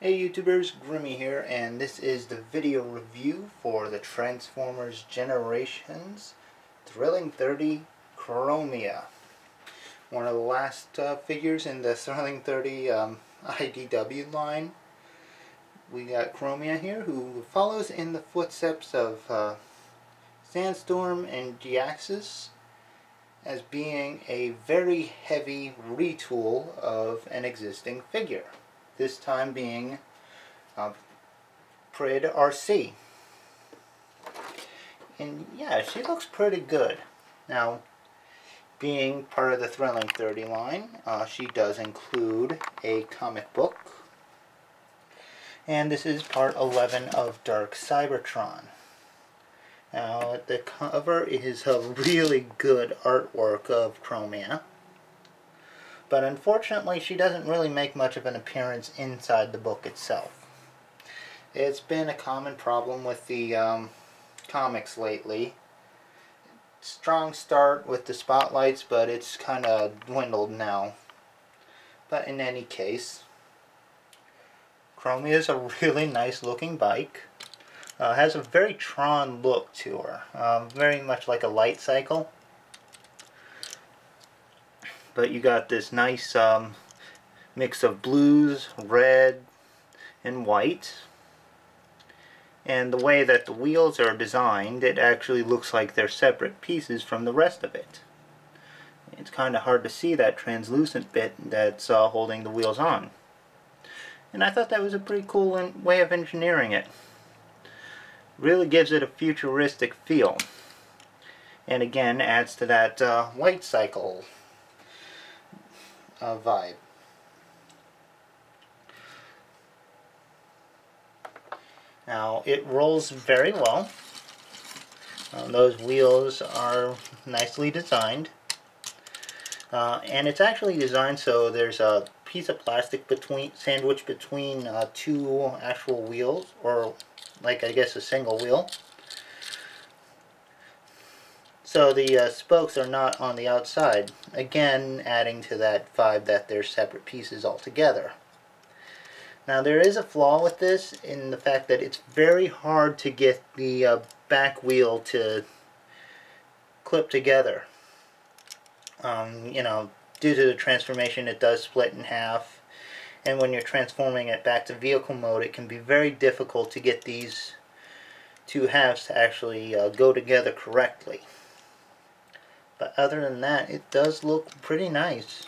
Hey YouTubers, Grimmy here, and this is the video review for the Transformers Generations Thrilling 30 Chromia. One of the last figures in the Thrilling 30 IDW line. We got Chromia here, who follows in the footsteps of Sandstorm and Giaxus as being a very heavy retool of an existing figure. This time being Prid RC. And yeah, she looks pretty good. Now, being part of the Thrilling 30 line, she does include a comic book. And this is part 11 of Dark Cybertron. Now, the cover is a really good artwork of Chromia. But unfortunately, she doesn't really make much of an appearance inside the book itself. It's been a common problem with the comics lately. Strong start with the spotlights, but it's kind of dwindled now. But in any case, Chromia is a really nice looking bike. Has a very Tron look to her. Very much like a light cycle. But you got this nice mix of blues, red, and white. And the way that the wheels are designed, it actually looks like they're separate pieces from the rest of it. It's kind of hard to see that translucent bit that's holding the wheels on. And I thought that was a pretty cool way of engineering it. Really gives it a futuristic feel. And again, adds to that light cycle vibe. Now, it rolls very well. Those wheels are nicely designed. And it's actually designed so there's a piece of plastic sandwiched between two actual wheels, or like I guess a single wheel. So the spokes are not on the outside, again adding to that vibe that they're separate pieces altogether. Now there is a flaw with this in the fact that it's very hard to get the back wheel to clip together. You know, due to the transformation it does split in half, and when you're transforming it back to vehicle mode it can be very difficult to get these two halves to actually go together correctly. But other than that, it does look pretty nice.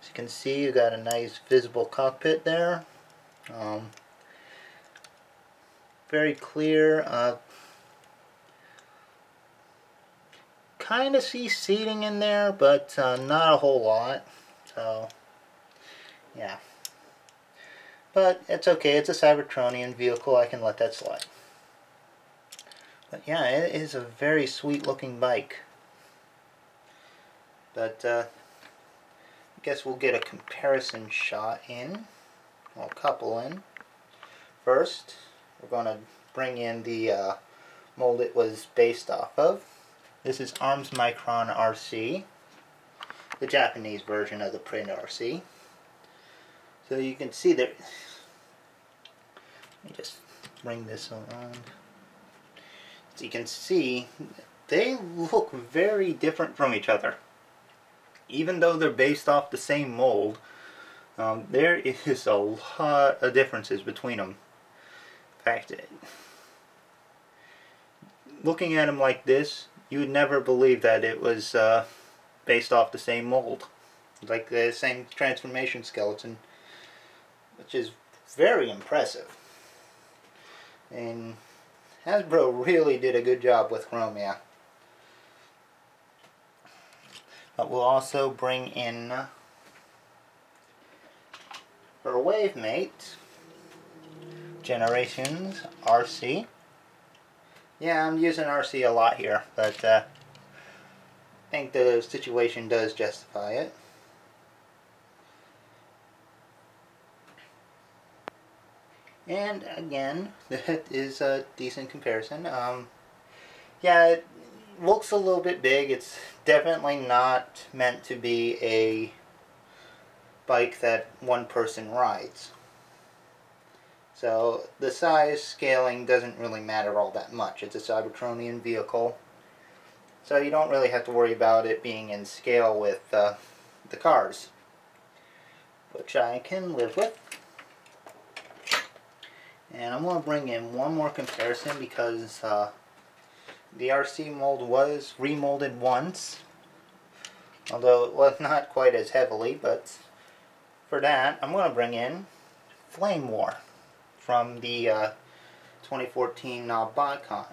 As you can see, you got a nice visible cockpit there. Very clear. Kind of see seating in there, but not a whole lot. So, yeah. But it's okay. It's a Cybertronian vehicle. I can let that slide. But yeah, it is a very sweet looking bike. But I guess we'll get a comparison shot in, or a couple in. First, we're going to bring in the mold it was based off of. This is Arms Micron RC, the Japanese version of the Prid RC. So you can see that. Let me just bring this along. So you can see they look very different from each other. Even though they're based off the same mold, there is a lot of differences between them. In fact, looking at them like this, you would never believe that it was based off the same mold. Like the same transformation skeleton, which is very impressive. And Hasbro really did a good job with Chromia. But we'll also bring in her wave mate, Generations RC. Yeah, I'm using RC a lot here, but I think the situation does justify it. And again, that is a decent comparison. Yeah, it looks a little bit big. It's definitely not meant to be a bike that one person rides. So the size scaling doesn't really matter all that much. It's a Cybertronian vehicle, so you don't really have to worry about it being in scale with the cars, which I can live with. And I'm going to bring in one more comparison because the RC mold was remolded once, although it was not quite as heavily, but for that I'm going to bring in Flame War from the 2014 BotCon.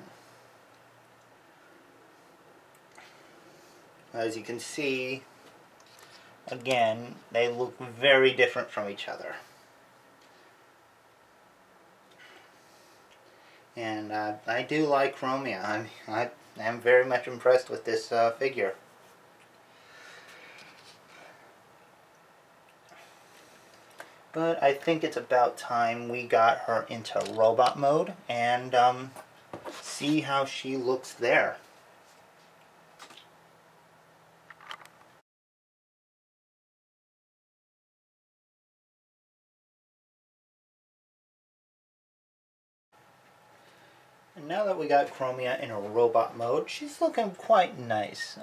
As you can see, again, they look very different from each other. And I do like Chromia. I am very much impressed with this figure. But I think it's about time we got her into robot mode and see how she looks there. And now that we got Chromia in a robot mode, she's looking quite nice.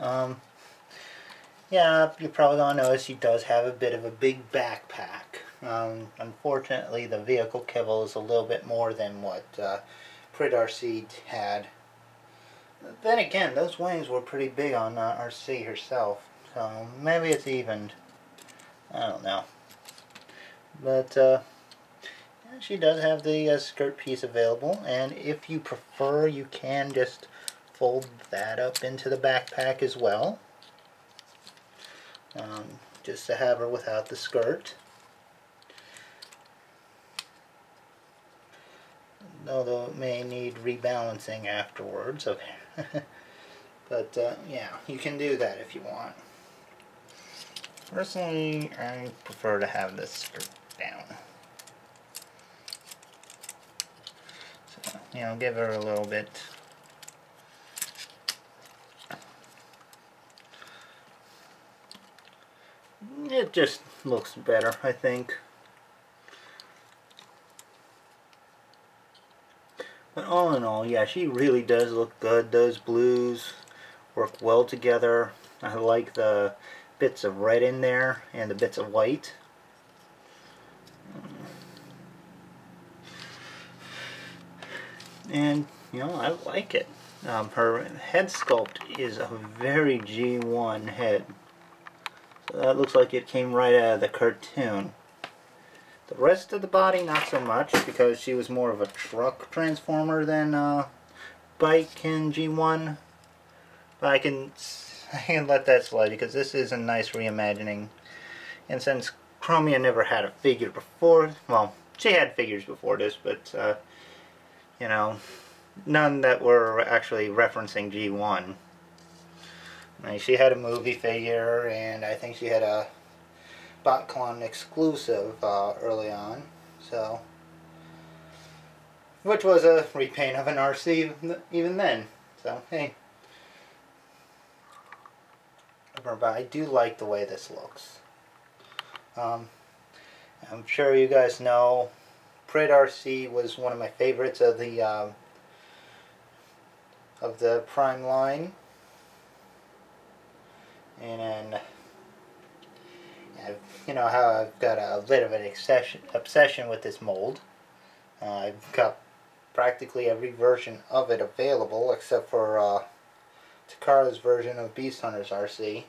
Yeah, you're probably going to notice she does have a bit of a big backpack. Unfortunately, the vehicle kibble is a little bit more than what Prid RC had. Then again, those wings were pretty big on RC herself, so maybe it's evened. I don't know. But she does have the skirt piece available, and if you prefer, you can just fold that up into the backpack as well. Just to have her without the skirt. Although it may need rebalancing afterwards. But yeah, you can do that if you want. Personally, I prefer to have this skirt down. So, you know, give her a little bit. It just looks better, I think. But all in all, yeah, she really does look good. Those blues work well together. I like the bits of red in there and the bits of white. And, you know, I like it. Her head sculpt is a very G1 head. So that looks like it came right out of the cartoon. The rest of the body, not so much, because she was more of a truck transformer than bike in G1. But I can let that slide because this is a nice reimagining. And since Chromia never had a figure before, well, she had figures before this, but you know, none that were actually referencing G1. I mean, she had a movie figure, and I think she had a BotCon exclusive early on, so, which was a repaint of an RC even then. So hey, but I do like the way this looks. I'm sure you guys know Prid RC was one of my favorites of the Prime line, and you know how I've got a bit of an obsession with this mold. I've got practically every version of it available except for Takara's version of Beast Hunters RC.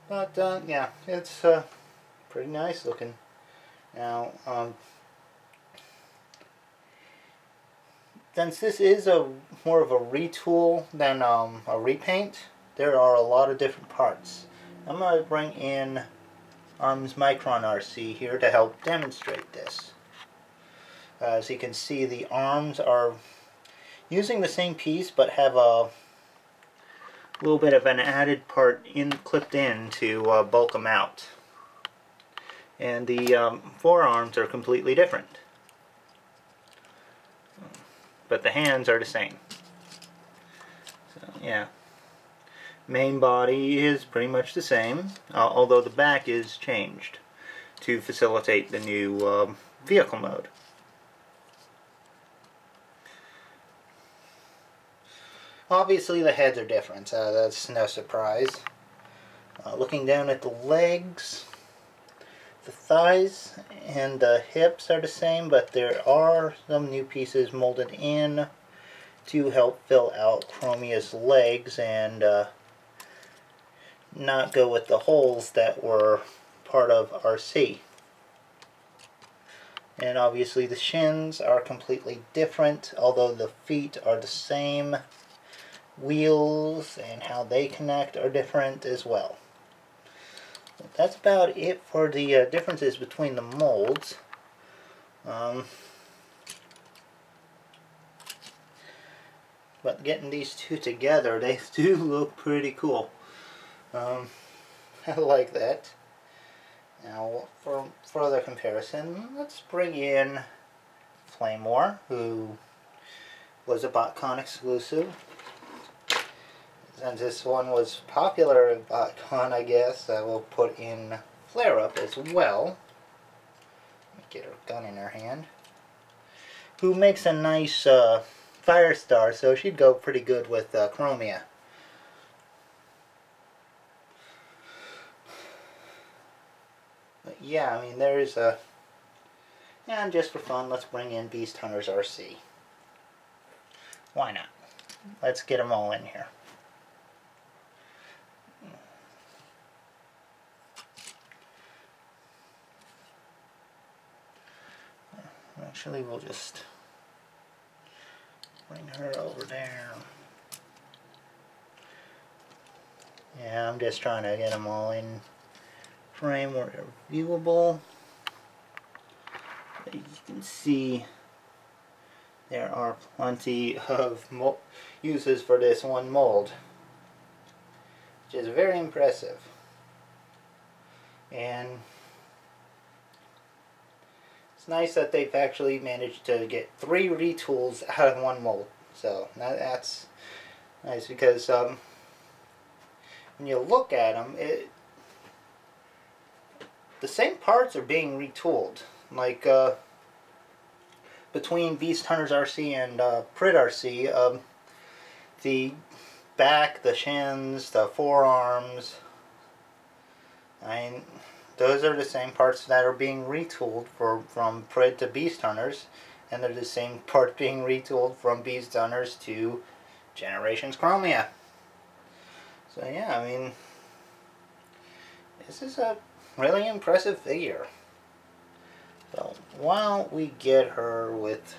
But yeah, it's pretty nice looking. Now, since this is more of a retool than a repaint, there are a lot of different parts. I'm going to bring in Arms Micron RC here to help demonstrate this. As you can see, the arms are using the same piece but have a little bit of an added part clipped in to bulk them out. And the forearms are completely different. But the hands are the same. So yeah. Main body is pretty much the same, although the back is changed. to facilitate the new vehicle mode. Obviously the heads are different, that's no surprise. Looking down at the legs, the thighs and the hips are the same, but there are some new pieces molded in to help fill out Chromia's legs and not go with the holes that were part of RC. And obviously the shins are completely different, although the feet are the same. Wheels and how they connect are different as well. That's about it for the differences between the molds. But getting these two together, they do look pretty cool. I like that. Now, for further comparison, let's bring in Flamewar, who was a BotCon exclusive. Since this one was popular at BotCon, I guess, I will put in Flare Up as well. Get her gun in her hand. Who makes a nice fire star, so she'd go pretty good with Chromia. But yeah, I mean, there's a... And just for fun, let's bring in Beast Hunters RC. Why not? Let's get them all in here. Actually, we'll just bring her over there. Yeah, I'm just trying to get them all in frame where they're viewable. As you can see, there are plenty of uses for this one mold, which is very impressive. And it's nice that they've actually managed to get 3 retools out of one mold. So that's nice, because when you look at them, the same parts are being retooled. Like between Beast Hunters RC and Prit RC, the back, the shins, the forearms, I mean, those are the same parts that are being retooled from Prit to Beast Hunters, and they're the same parts being retooled from Beast Hunters to Generations Chromia. So yeah, I mean, this is a really impressive figure. So while we get her with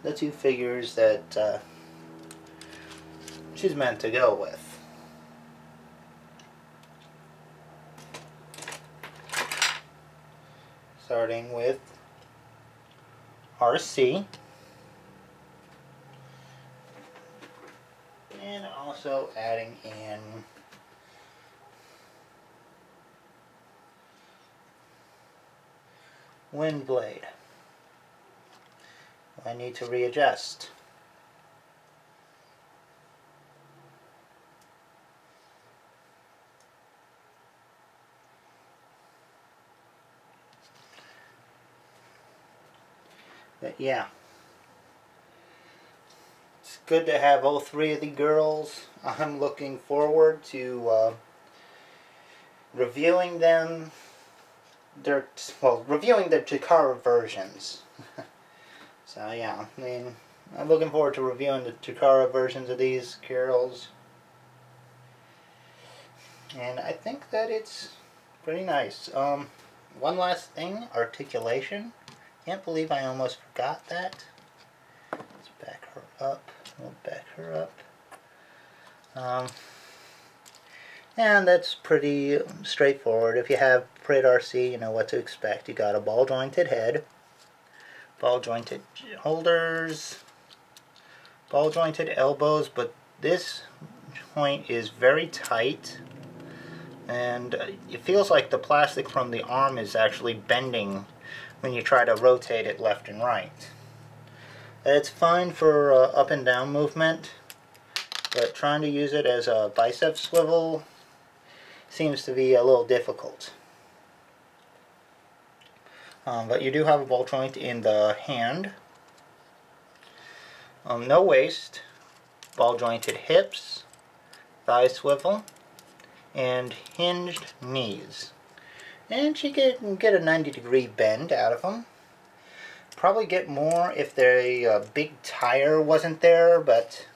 the 2 figures that she's meant to go with. Starting with RC. And also adding in Windblade. I need to readjust. But yeah, it's good to have all 3 of the girls. I'm looking forward to reviewing them. Reviewing the Chikara versions. So yeah, I mean, I'm looking forward to reviewing the Chikara versions of these girls. And I think that it's pretty nice. One last thing, articulation. Can't believe I almost forgot that. Let's back her up. We'll back her up. And that's pretty straightforward. If you have Prit RC, you know what to expect. You got a ball jointed head, ball jointed shoulders, ball jointed elbows, but this joint is very tight, and it feels like the plastic from the arm is actually bending when you try to rotate it left and right. It's fine for up and down movement, but trying to use it as a bicep swivel seems to be a little difficult. But you do have a ball joint in the hand. No waist, ball jointed hips, thigh swivel, and hinged knees. And she can get a 90-degree bend out of them. Probably get more if the big tire wasn't there, but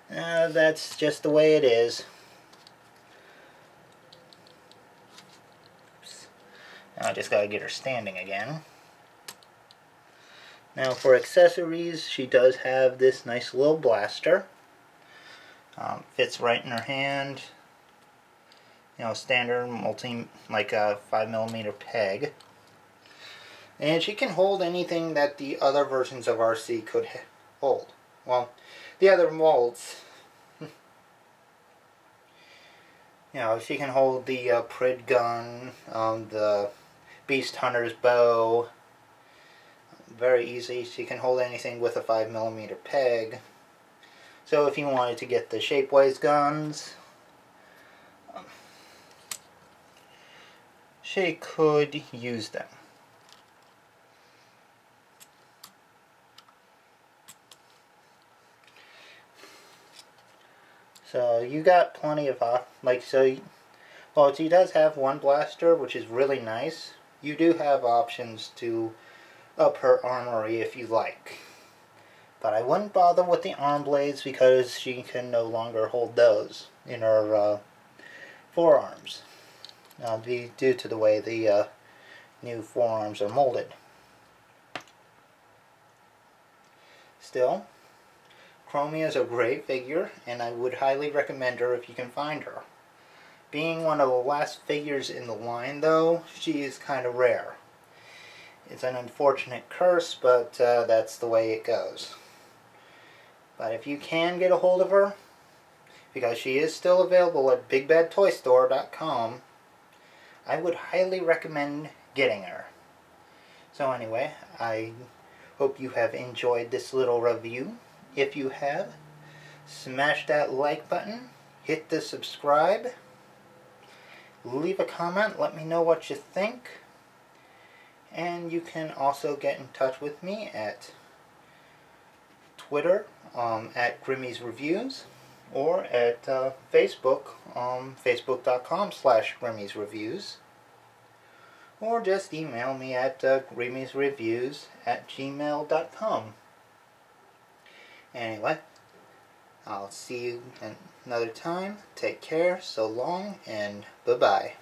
that's just the way it is. Oops. Now I just gotta get her standing again. Now for accessories, she does have this nice little blaster. Fits right in her hand. You know, standard like a 5mm peg. And she can hold anything that the other versions of RC could hold. Well, the other molds. You know, she can hold the Prid gun, the Beast Hunter's bow. Very easy. She can hold anything with a 5mm peg. So if you wanted to get the Shapeways guns, she could use them. So you got plenty of well, she does have one blaster, which is really nice. You do have options to up her armory if you like. But I wouldn't bother with the arm blades because she can no longer hold those in her forearms. Due to the way the new forearms are molded. Still, Chromia is a great figure, and I would highly recommend her if you can find her. Being one of the last figures in the line, though, she is kind of rare. It's an unfortunate curse, but that's the way it goes. But if you can get a hold of her, because she is still available at BigBadToyStore.com, I would highly recommend getting her. So anyway, I hope you have enjoyed this little review. If you have, smash that like button, hit the subscribe, leave a comment, let me know what you think, and you can also get in touch with me at Twitter at Grimmy's Reviews, or at Facebook, facebook.com/Grimmy's Reviews, or just email me at grimmysreviews@gmail.com. Anyway, I'll see you another time. Take care, so long, and bye-bye.